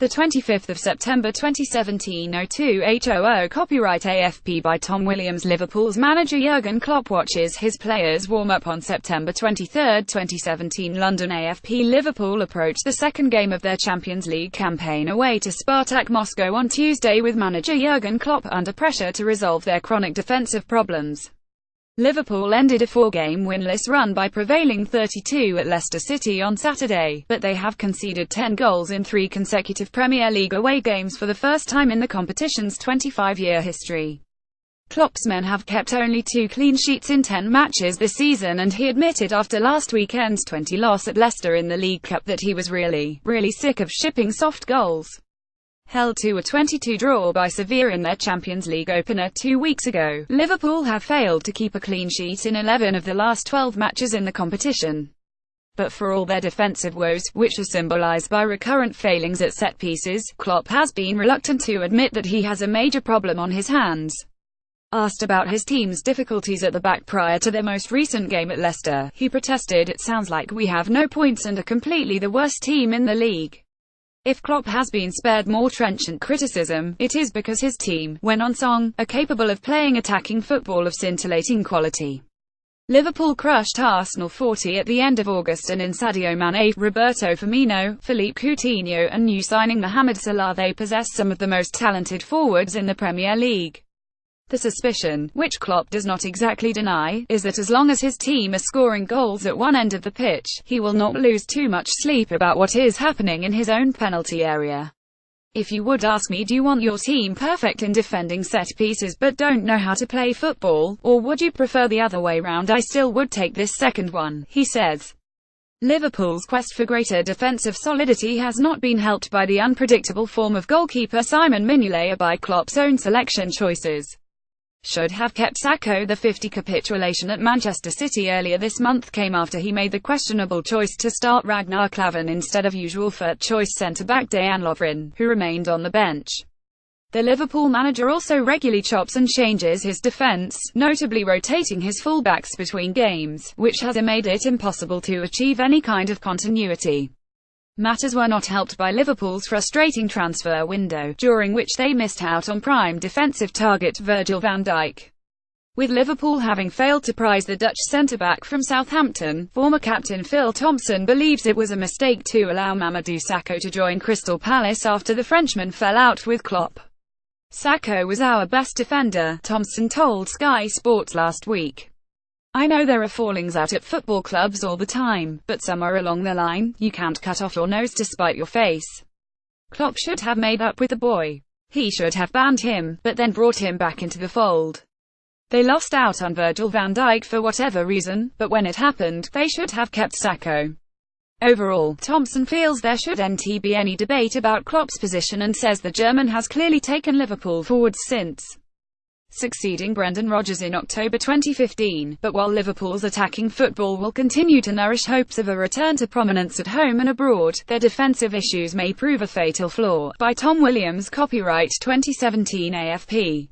The 25th of September 2017 02:00 Copyright AFP by Tom Williams. Liverpool's manager Jurgen Klopp watches his players warm up on September 23, 2017. London AFP. Liverpool approach the second game of their Champions League campaign away to Spartak Moscow on Tuesday with manager Jurgen Klopp under pressure to resolve their chronic defensive problems. Liverpool ended a four-game winless run by prevailing 32 at Leicester City on Saturday, but they have conceded 10 goals in 3 consecutive Premier League away games for the first time in the competition's 25-year history. Klopp's men have kept only 2 clean sheets in 10 matches this season, and he admitted after last weekend's 20 loss at Leicester in the League Cup that he was really sick of shipping soft goals. Held to a 22 draw by Sevilla in their Champions League opener 2 weeks ago, Liverpool have failed to keep a clean sheet in 11 of the last 12 matches in the competition. But for all their defensive woes, which are symbolised by recurrent failings at set pieces, Klopp has been reluctant to admit that he has a major problem on his hands. Asked about his team's difficulties at the back prior to their most recent game at Leicester, he protested, "It sounds like we have no points and are completely the worst team in the league." If Klopp has been spared more trenchant criticism, it is because his team, when on song, are capable of playing attacking football of scintillating quality. Liverpool crushed Arsenal 40 at the end of August, and in Sadio Mane, Roberto Firmino, Philippe Coutinho and new signing Mohamed Salah they possess some of the most talented forwards in the Premier League. The suspicion, which Klopp does not exactly deny, is that as long as his team are scoring goals at one end of the pitch, he will not lose too much sleep about what is happening in his own penalty area. If you would ask me, do you want your team perfect in defending set pieces but don't know how to play football, or would you prefer the other way round? I still would take this second one, he says. Liverpool's quest for greater defensive solidity has not been helped by the unpredictable form of goalkeeper Simon Mignolet, or by Klopp's own selection choices. Should have kept Sakho. The 50 capitulation at Manchester City earlier this month came after he made the questionable choice to start Ragnar Klavan instead of usual first-choice centre-back Dejan Lovren, who remained on the bench. The Liverpool manager also regularly chops and changes his defence, notably rotating his fullbacks between games, which has made it impossible to achieve any kind of continuity. Matters were not helped by Liverpool's frustrating transfer window, during which they missed out on prime defensive target Virgil van Dijk. With Liverpool having failed to prize the Dutch centre-back from Southampton, former captain Phil Thompson believes it was a mistake to allow Mamadou Sakho to join Crystal Palace after the Frenchman fell out with Klopp. "Sakho was our best defender," Thompson told Sky Sports last week. "I know there are fallings out at football clubs all the time, but somewhere along the line, you can't cut off your nose to spite your face. Klopp should have made up with the boy. He should have banned him, but then brought him back into the fold. They lost out on Virgil van Dijk for whatever reason, but when it happened, they should have kept Sakho." Overall, Thompson feels there shouldn't be any debate about Klopp's position and says the German has clearly taken Liverpool forwards since succeeding Brendan Rodgers in October 2015, but while Liverpool's attacking football will continue to nourish hopes of a return to prominence at home and abroad, their defensive issues may prove a fatal flaw. By Tom Williams. Copyright 2017 AFP.